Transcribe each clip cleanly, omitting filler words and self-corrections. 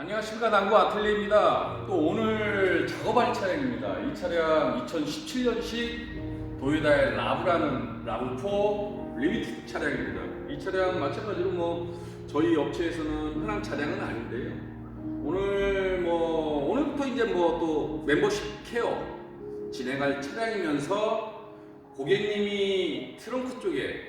안녕하십니까, 남구 아틀리에입니다. 또 오늘 작업할 차량입니다. 이 차량 2017년식 도요다의 라브라는 라브4 리미티드 차량입니다. 이 차량 마찬가지로 저희 업체에서는 흔한 차량은 아닌데요. 오늘부터 이제 또 멤버십 케어 진행할 차량이면서 고객님이 트렁크 쪽에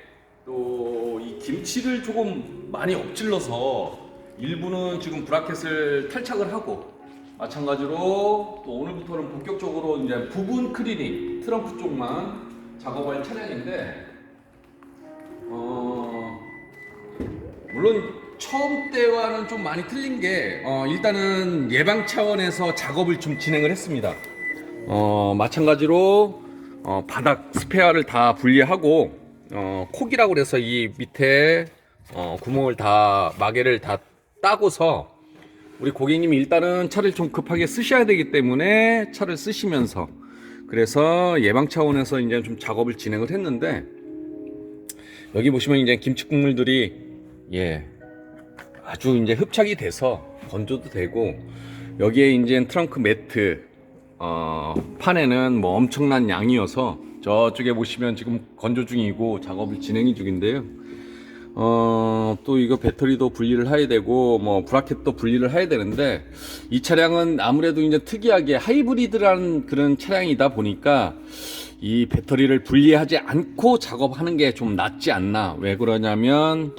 또 이 김치를 조금 많이 엎질러서 일부는 지금 브라켓을 탈착을 하고, 마찬가지로 또 오늘부터는 본격적으로 이제 부분 클리닝 트렁크 쪽만 작업할 차량인데, 물론 처음 때와는 좀 많이 틀린 게 일단은 예방 차원에서 작업을 좀 진행을 했습니다. 마찬가지로 바닥 스페어를 다 분리하고, 콕이라고 그래서 이 밑에 구멍을 다 마개를 다 따고서, 우리 고객님이 일단은 차를 좀 급하게 쓰셔야 되기 때문에 차를 쓰시면서, 그래서 예방 차원에서 이제 좀 작업을 진행을 했는데, 여기 보시면 이제 김치 국물들이 아주 이제 흡착이 돼서 건조도 되고, 여기에 이제 트렁크 매트 판에는 엄청난 양이어서 저쪽에 보시면 지금 건조 중이고 작업을 진행 중인데요. 또 이거 배터리도 분리를 해야 되고 브라켓도 분리를 해야 되는데, 이 차량은 아무래도 이제 특이하게 하이브리드라는 그런 차량이다 보니까 이 배터리를 분리하지 않고 작업하는 게 좀 낫지 않나. 왜 그러냐면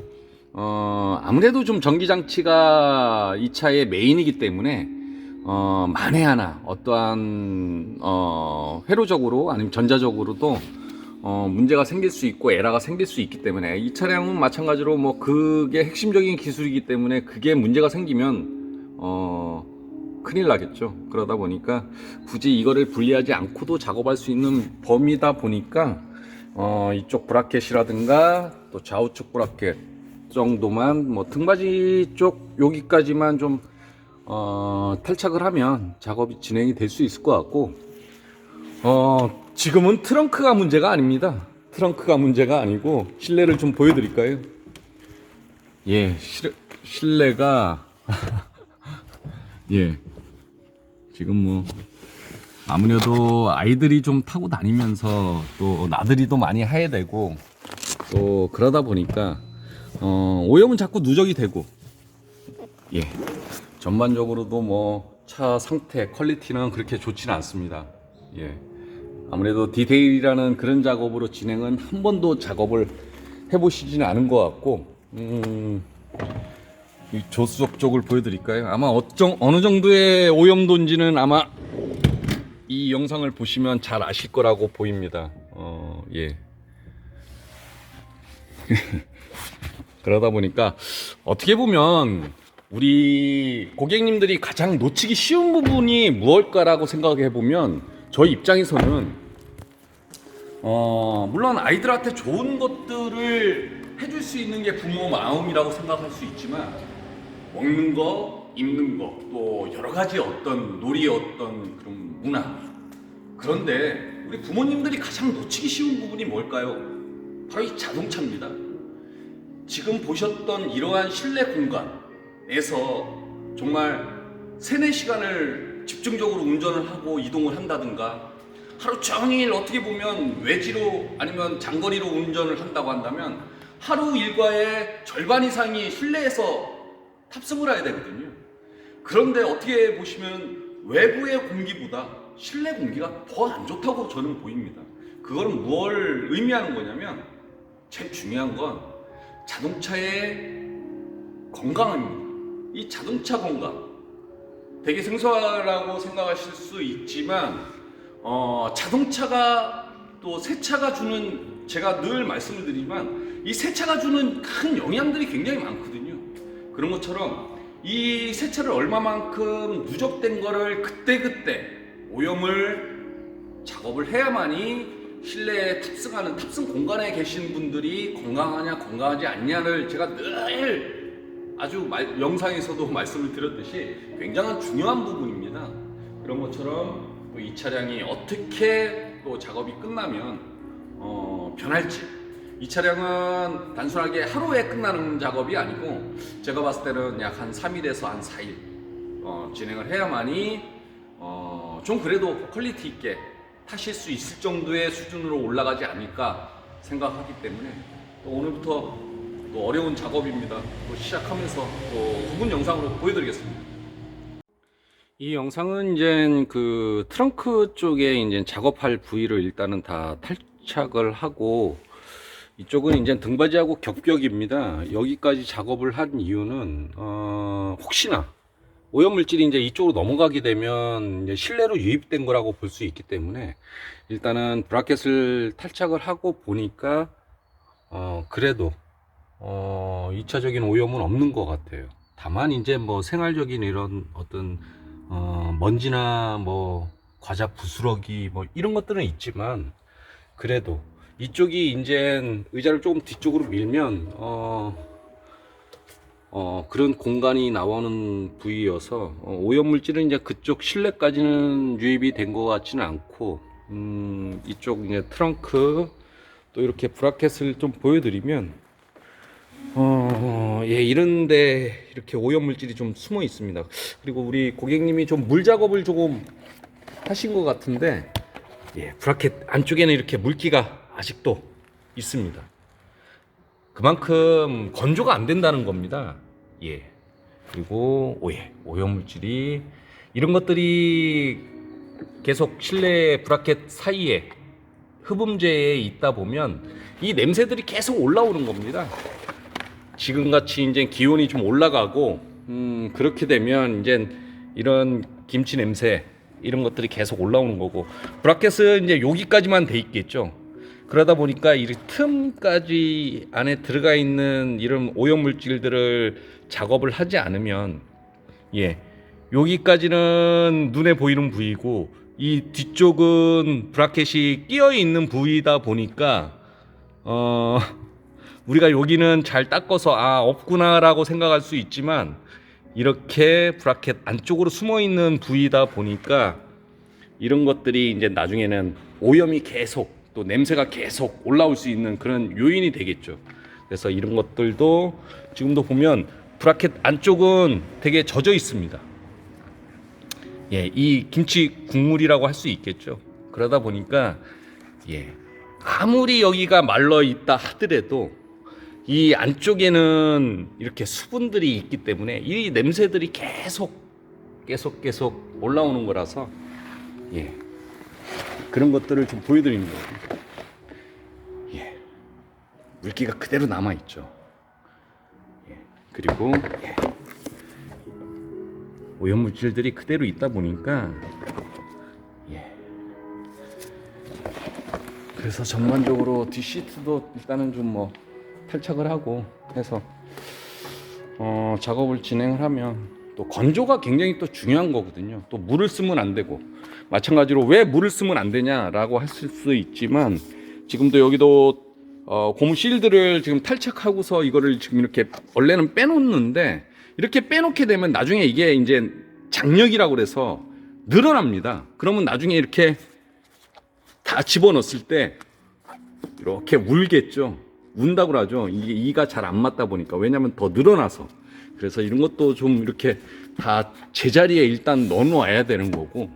아무래도 좀 전기장치가 이 차의 메인이기 때문에 만에 하나 어떠한 회로적으로 아니면 전자적으로도 문제가 생길 수 있고 에러가 생길 수 있기 때문에, 이 차량은 마찬가지로 그게 핵심적인 기술이기 때문에 그게 문제가 생기면 큰일 나겠죠. 그러다 보니까 굳이 이거를 분리하지 않고도 작업할 수 있는 범위다 보니까 이쪽 브라켓이라든가 또 좌우측 브라켓 정도만, 등받이 쪽 여기까지만 좀 탈착을 하면 작업이 진행이 될 수 있을 것 같고, 지금은 트렁크가 문제가 아닙니다. 트렁크가 문제가 아니고 실내를 좀 보여드릴까요? 실내가 지금 아무래도 아이들이 좀 타고 다니면서 또 나들이도 많이 해야 되고, 또 그러다 보니까 오염은 자꾸 누적이 되고, 전반적으로도 차 상태, 퀄리티는 그렇게 좋지는 않습니다. 아무래도 디테일이라는 그런 작업으로 진행은 한 번도 작업을 해보시지는 않은 것 같고, 이 조수석 쪽을 보여드릴까요? 아마 어느 정도의 오염도인지는 아마 이 영상을 보시면 잘 아실 거라고 보입니다. 그러다 보니까 어떻게 보면 우리 고객님들이 가장 놓치기 쉬운 부분이 무엇일까라고 생각해 보면, 저희 입장에서는 물론 아이들한테 좋은 것들을 해줄 수 있는 게 부모 마음이라고 생각할 수 있지만, 먹는 거, 입는 거, 또 여러 가지 어떤 놀이의 어떤 그런 문화, 그런데 우리 부모님들이 가장 놓치기 쉬운 부분이 뭘까요? 바로 이 자동차입니다. 지금 보셨던 이러한 실내 공간에서 정말 3-4시간을 집중적으로 운전을 하고 이동을 한다든가, 하루 종일 어떻게 보면 외지로 아니면 장거리로 운전을 한다고 한다면 하루 일과의 절반 이상이 실내에서 탑승을 해야 되거든요. 그런데 어떻게 보시면 외부의 공기보다 실내 공기가 더 안 좋다고 저는 보입니다. 그거는 뭘 의미하는 거냐면, 제일 중요한 건 자동차의 건강입니다. 이 자동차 건강 되게 생소하라고 생각하실 수 있지만, 자동차가 또 새 차가 주는, 제가 늘 말씀을 드리지만 이 새 차가 주는 큰 영향들이 굉장히 많거든요. 그런 것처럼 이 새 차를 얼마만큼 누적된 거를 그때그때 오염을 작업을 해야만이 실내에 탑승하는 탑승 공간에 계신 분들이 건강하냐 건강하지 않냐를 제가 늘 아주 영상에서도 말씀을 드렸듯이 굉장히 중요한 부분입니다. 그런 것처럼 또 이 차량이 어떻게 또 작업이 끝나면 변할지, 이 차량은 단순하게 하루에 끝나는 작업이 아니고 제가 봤을 때는 약 한 3일에서 한 4일 진행을 해야만이 좀 그래도 퀄리티 있게 타실 수 있을 정도의 수준으로 올라가지 않을까 생각하기 때문에 또 오늘부터 또 어려운 작업입니다. 또 시작하면서 또 부분 영상으로 보여드리겠습니다. 이 영상은 이제 그 트렁크 쪽에 이제 작업할 부위를 일단은 다 탈착을 하고, 이쪽은 이제 등받이하고 겹격입니다. 여기까지 작업을 한 이유는 혹시나 오염물질이 이제 이쪽으로 넘어가게 되면 이제 실내로 유입된 거라고 볼 수 있기 때문에 일단은 브라켓을 탈착을 하고 보니까 그래도 2차적인 오염은 없는 것 같아요. 다만 이제 뭐 생활적인 이런 어떤 먼지나 뭐 과자 부스러기 뭐 이런 것들은 있지만, 그래도 이쪽이 이제 의자를 조금 뒤쪽으로 밀면 그런 공간이 나오는 부위여서 오염물질은 이제 그쪽 실내까지는 유입이 된 것 같지는 않고, 이쪽 이제 트렁크 또 이렇게 브라켓을 좀 보여드리면 예, 이런데 이렇게 오염물질이 좀 숨어 있습니다. 그리고 우리 고객님이 좀 물 작업을 조금 하신 것 같은데, 예, 브라켓 안쪽에는 이렇게 물기가 아직도 있습니다. 그만큼 건조가 안 된다는 겁니다. 예. 그리고 오염물질이 이런 것들이 계속 실내 브라켓 사이에 흡음재에 있다 보면 이 냄새들이 계속 올라오는 겁니다. 지금같이 이제 기온이 좀 올라가고 그렇게 되면 이제 이런 김치 냄새 이런 것들이 계속 올라오는 거고, 브라켓은 이제 여기까지만 돼 있겠죠. 그러다 보니까 이 틈까지 안에 들어가 있는 이런 오염물질들을 작업을 하지 않으면, 예, 여기까지는 눈에 보이는 부위고 이 뒤쪽은 브라켓이 끼어 있는 부위다 보니까 우리가 여기는 잘 닦아서 없구나라고 생각할 수 있지만, 이렇게 브라켓 안쪽으로 숨어 있는 부위다 보니까 이런 것들이 이제 나중에는 오염이 계속 또 냄새가 계속 올라올 수 있는 그런 요인이 되겠죠. 그래서 이런 것들도 지금도 보면 브라켓 안쪽은 되게 젖어 있습니다. 예, 이 김치 국물이라고 할 수 있겠죠. 그러다 보니까 예, 아무리 여기가 말라 있다 하더라도 이 안쪽에는 이렇게 수분들이 있기 때문에 이 냄새들이 계속 올라오는 거라서, 예, 그런 것들을 좀 보여드리는 거예요. 예, 물기가 그대로 남아 있죠. 예, 그리고 예, 오염물질들이 그대로 있다 보니까, 예, 그래서 전반적으로 뒷시트도 일단은 좀 뭐 탈착을 하고 해서 작업을 진행을 하면, 또 건조가 굉장히 또 중요한 거거든요. 또 물을 쓰면 안 되고, 마찬가지로 왜 물을 쓰면 안 되냐라고 하실 수 있지만, 지금도 여기도 고무 실드를 지금 탈착하고서 이거를 지금 이렇게 원래는 빼놓는데, 이렇게 빼놓게 되면 나중에 이게 이제 장력이라고 그래서 늘어납니다. 그러면 나중에 이렇게 다 집어넣었을 때 이렇게 울겠죠. 운다고 하죠. 이게 이가 잘 안 맞다 보니까. 왜냐면 더 늘어나서. 그래서 이런 것도 좀 이렇게 다 제자리에 일단 넣어놔야 되는 거고,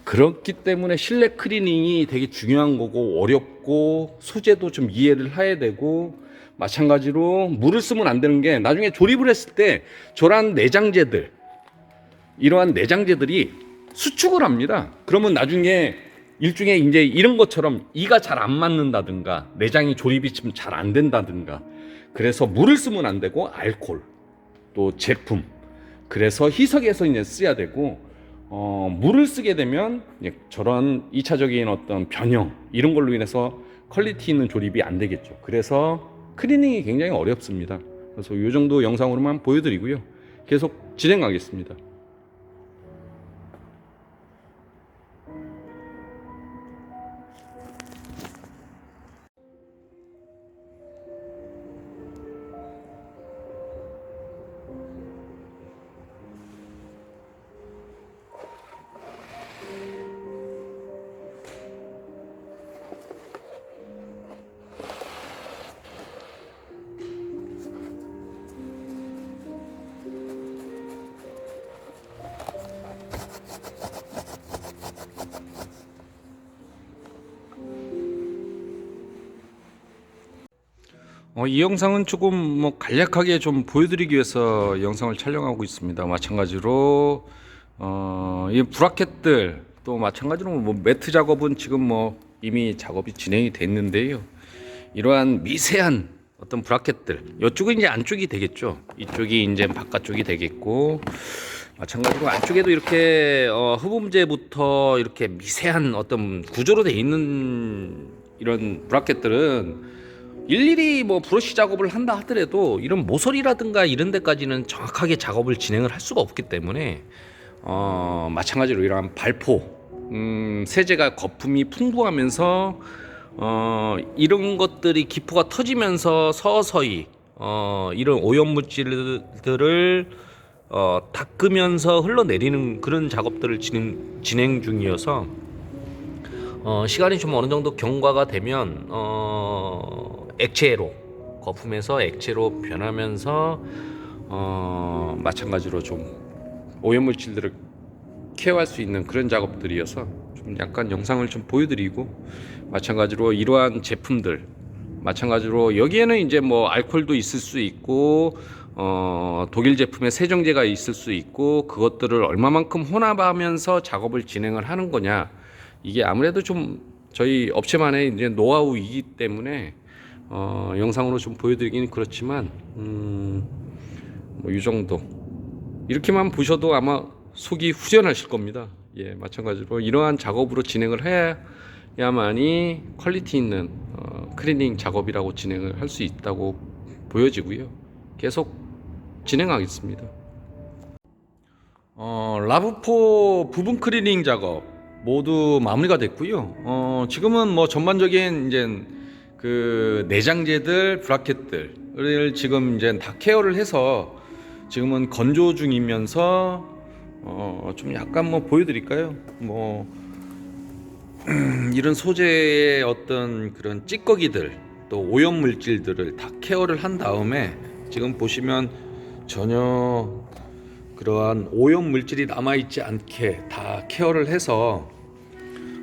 그렇기 때문에 실내 클리닝이 되게 중요한 거고 어렵고, 소재도 좀 이해를 해야 되고, 마찬가지로 물을 쓰면 안 되는 게, 나중에 조립을 했을 때 저런 내장재들, 이러한 내장재들이 수축을 합니다. 그러면 나중에 일종의 이제 이런 것처럼 이가 잘 안 맞는다든가, 내장이 조립이 좀 잘 안 된다든가, 그래서 물을 쓰면 안 되고 알코올, 또 제품, 그래서 희석해서 이제 써야 되고, 물을 쓰게 되면 저런 2차적인 어떤 변형 이런 걸로 인해서 퀄리티 있는 조립이 안 되겠죠. 그래서 클리닝이 굉장히 어렵습니다. 그래서 이 정도 영상으로만 보여드리고요. 계속 진행하겠습니다. 이 영상은 조금 뭐 간략하게 좀 보여드리기 위해서 영상을 촬영하고 있습니다. 마찬가지로 이 브라켓들 또 마찬가지로 뭐 매트 작업은 지금 뭐 이미 작업이 진행이 됐는데요. 이러한 미세한 어떤 브라켓들, 이쪽은 이제 안쪽이 되겠죠. 이쪽이 이제 바깥쪽이 되겠고, 마찬가지로 안쪽에도 이렇게 흡음재부터 이렇게 미세한 어떤 구조로 되어 있는 이런 브라켓들은 일일이 뭐 브러쉬 작업을 한다 하더라도 이런 모서리라든가 이런 데까지는 정확하게 작업을 진행을 할 수가 없기 때문에 마찬가지로 이러한 발포, 세제가 거품이 풍부하면서 이런 것들이 기포가 터지면서 서서히 이런 오염물질들을 닦으면서 흘러내리는 그런 작업들을 진행 중이어서 시간이 좀 어느 정도 경과가 되면 액체로 거품에서 액체로 변하면서 마찬가지로 좀 오염물질들을 케어할 수 있는 그런 작업들이어서 좀 약간 영상을 좀 보여드리고, 마찬가지로 이러한 제품들 마찬가지로 여기에는 이제 뭐 알코올도 있을 수 있고 독일 제품의 세정제가 있을 수 있고, 그것들을 얼마만큼 혼합하면서 작업을 진행을 하는 거냐, 이게 아무래도 좀 저희 업체만의 이제 노하우이기 때문에 영상으로 좀 보여드리긴 그렇지만 뭐 이 정도 이렇게만 보셔도 아마 속이 후련하실 겁니다. 예, 마찬가지로 이러한 작업으로 진행을 해야만이 퀄리티 있는 클리닝 작업이라고 진행을 할 수 있다고 보여지고요. 계속 진행하겠습니다. 라브4 부분 클리닝 작업 모두 마무리가 됐고요. 지금은 뭐 전반적인 이제 그 내장재들, 브라켓들을 지금 이제 다 케어를 해서 지금은 건조 중이면서 좀 약간 뭐 보여드릴까요? 뭐 이런 소재의 어떤 그런 찌꺼기들 또 오염 물질들을 다 케어를 한 다음에 지금 보시면 전혀 그러한 오염 물질이 남아 있지 않게 다 케어를 해서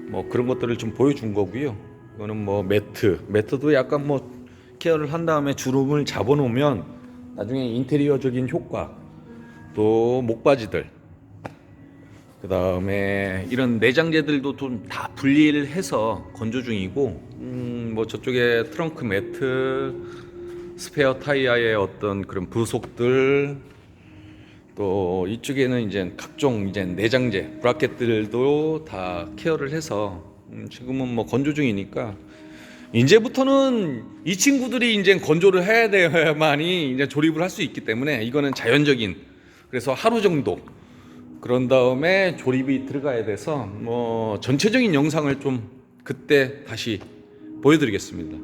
뭐 그런 것들을 좀 보여준 거고요. 이거는 뭐 매트도 약간 뭐 케어를 한 다음에 주름을 잡아 놓으면 나중에 인테리어적인 효과, 또 목바지들, 그 다음에 이런 내장재들도 좀 다 분리를 해서 건조 중이고, 뭐 저쪽에 트렁크 매트, 스페어 타이어의 어떤 그런 부속들, 또 이쪽에는 이제 각종 이제 내장재, 브라켓들도 다 케어를 해서 지금은 뭐 건조 중이니까 이제부터는 이 친구들이 이제 건조를 해야 돼야만이 이제 조립을 할 수 있기 때문에 이거는 자연적인, 그래서 하루 정도 그런 다음에 조립이 들어가야 돼서 뭐 전체적인 영상을 좀 그때 다시 보여드리겠습니다.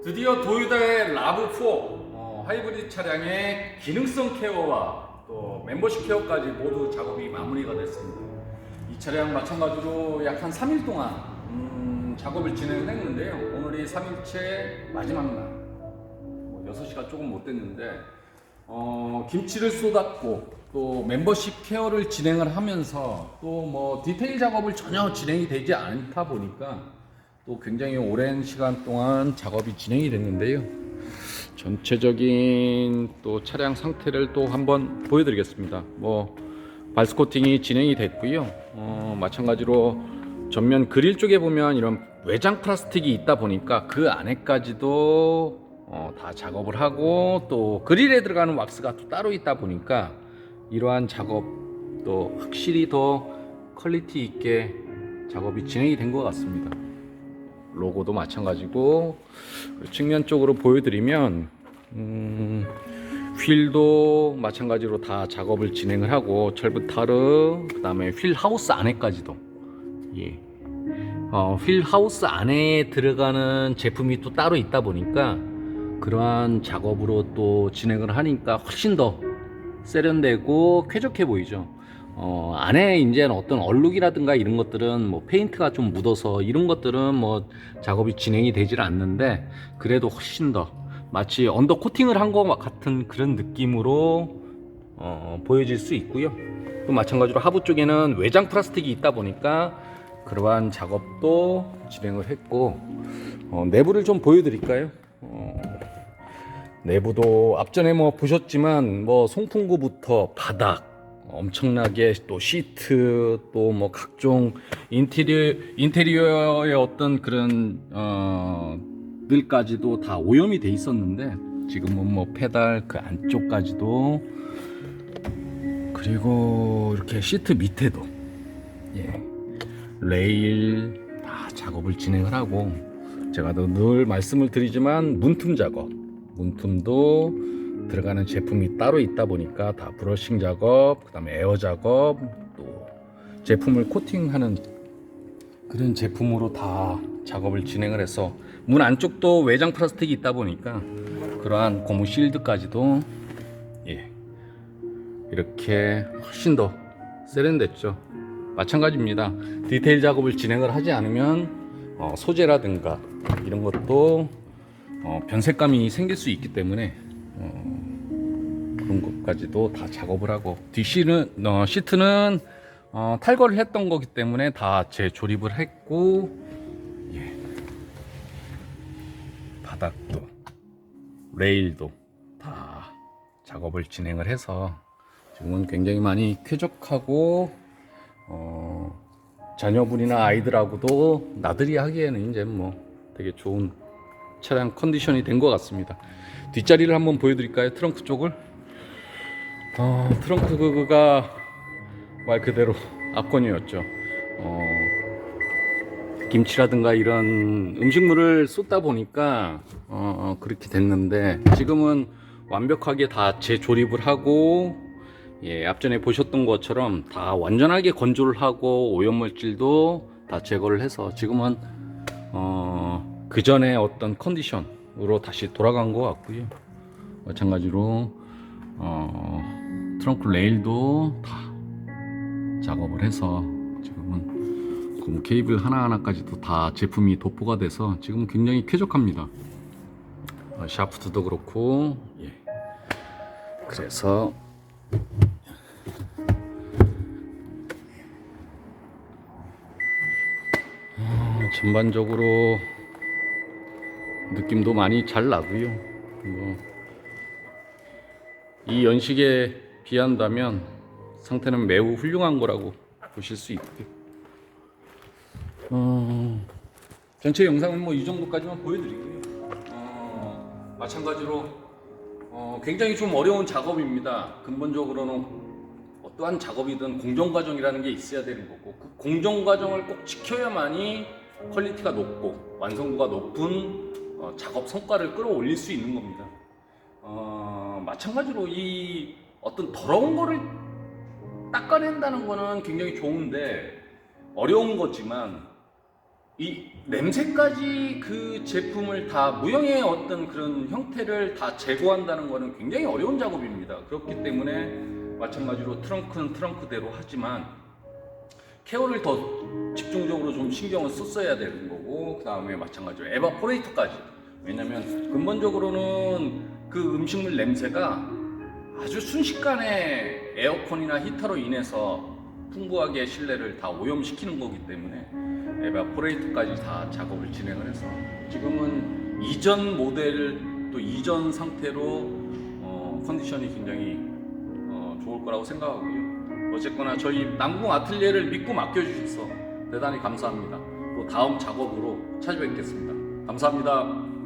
드디어 도요타의 라브4 하이브리드 차량의 기능성 케어와 또 멤버십 케어까지 모두 작업이 마무리가 됐습니다. 이 차량 마찬가지로 약 한 3일 동안 작업을 진행을 했는데요. 오늘이 3일째 마지막 날, 6시가 조금 못 됐는데 김치를 쏟았고 또 멤버십 케어를 진행을 하면서 또 뭐 디테일 작업을 전혀 진행이 되지 않다 보니까 또 굉장히 오랜 시간 동안 작업이 진행이 됐는데요. 전체적인 또 차량 상태를 또 한번 보여드리겠습니다. 뭐 발스 코팅이 진행이 됐고요. 마찬가지로 전면 그릴 쪽에 보면 이런 외장 플라스틱이 있다 보니까 그 안에까지도 다 작업을 하고, 또 그릴에 들어가는 왁스가 또 따로 있다 보니까 이러한 작업도 확실히 더 퀄리티 있게 작업이 진행이 된 것 같습니다. 로고도 마찬가지고, 측면 쪽으로 보여드리면 휠도 마찬가지로 다 작업을 진행을 하고, 철부 타르, 그 다음에 휠 하우스 안에까지도, 예. 휠 하우스 안에 들어가는 제품이 또 따로 있다 보니까 그러한 작업으로 또 진행을 하니까 훨씬 더 세련되고 쾌적해 보이죠. 안에 이제 어떤 얼룩이라든가 이런 것들은 뭐 페인트가 좀 묻어서 이런 것들은 뭐 작업이 진행이 되질 않는데, 그래도 훨씬 더 마치 언더 코팅을 한 것 같은 그런 느낌으로 보여질 수 있고요. 또 마찬가지로 하부 쪽에는 외장 플라스틱이 있다 보니까 그러한 작업도 진행을 했고, 내부를 좀 보여드릴까요? 내부도 앞전에 뭐 보셨지만 뭐 송풍구부터 바닥 엄청나게, 또 시트, 또 뭐 각종 인테리어의 어떤 그런 들까지도 다 오염이 돼 있었는데, 지금은 뭐 페달 그 안쪽까지도, 그리고 이렇게 시트 밑에도 레일 다 작업을 진행을 하고, 제가 늘 말씀을 드리지만 문틈 작업, 문틈도 들어가는 제품이 따로 있다 보니까 다 브러싱 작업, 그 다음에 에어 작업, 또 제품을 코팅하는 그런 제품으로 다 작업을 진행을 해서, 문 안쪽도 외장 플라스틱이 있다 보니까 그러한 고무 실드까지도 이렇게 훨씬 더 세련됐죠. 마찬가지입니다. 디테일 작업을 진행을 하지 않으면 소재라든가 이런 것도 변색감이 생길 수 있기 때문에 그런 것까지도 다 작업을 하고, 시트는 탈거를 했던 거기 때문에 다 재조립을 했고, 바닥도 레일도 다 작업을 진행을 해서 지금은 굉장히 많이 쾌적하고, 자녀분이나 아이들하고도 나들이 하기에는 이제 뭐 되게 좋은 차량 컨디션이 된 것 같습니다. 뒷자리를 한번 보여드릴까요? 트렁크 쪽을. 트렁크가 말 그대로 압권이었죠. 김치라든가 이런 음식물을 쏟다 보니까 그렇게 됐는데, 지금은 완벽하게 다 재조립을 하고, 앞전에 보셨던 것처럼 다 완전하게 건조를 하고 오염물질도 다 제거를 해서 지금은 그 전에 어떤 컨디션으로 다시 돌아간 것 같고요. 마찬가지로 트렁크 레일도 다 작업을 해서 지금은 고무 케이블 하나하나까지도 다 제품이 도포가 돼서 지금은 굉장히 쾌적합니다. 샤프트도 그렇고, 그래서 전반적으로 느낌도 많이 잘 나고요. 이 연식에 비한다면 상태는 매우 훌륭한 거라고 보실 수 있고요. 전체 영상은 뭐 이 정도까지만 보여드리고요. 마찬가지로 굉장히 좀 어려운 작업입니다. 근본적으로는 어떠한 작업이든 공정 과정이라는 게 있어야 되는 거고, 그 공정 과정을 꼭 지켜야만이 퀄리티가 높고 완성도가 높은 작업 성과를 끌어올릴 수 있는 겁니다. 마찬가지로 이 어떤 더러운 거를 닦아낸다는 거는 굉장히 좋은데 어려운 거지만, 이 냄새까지 그 제품을 다 무형의 어떤 그런 형태를 다 제거한다는 거는 굉장히 어려운 작업입니다. 그렇기 때문에 마찬가지로 트렁크는 트렁크대로 하지만 케어를 더 집중적으로 좀 신경을 썼어야 되는 거고, 그 다음에 마찬가지로 에바포레이터까지. 왜냐면 근본적으로는 그 음식물 냄새가 아주 순식간에 에어컨이나 히터로 인해서 풍부하게 실내를 다 오염시키는 거기 때문에 에바포레이터까지 다 작업을 진행을 해서 지금은 이전 모델, 또 이전 상태로 컨디션이 굉장히 좋을 거라고 생각하고요. 어쨌거나 저희 남궁 아틀리에를 믿고 맡겨주셔서 대단히 감사합니다. 또 다음 작업으로 찾아뵙겠습니다. 감사합니다.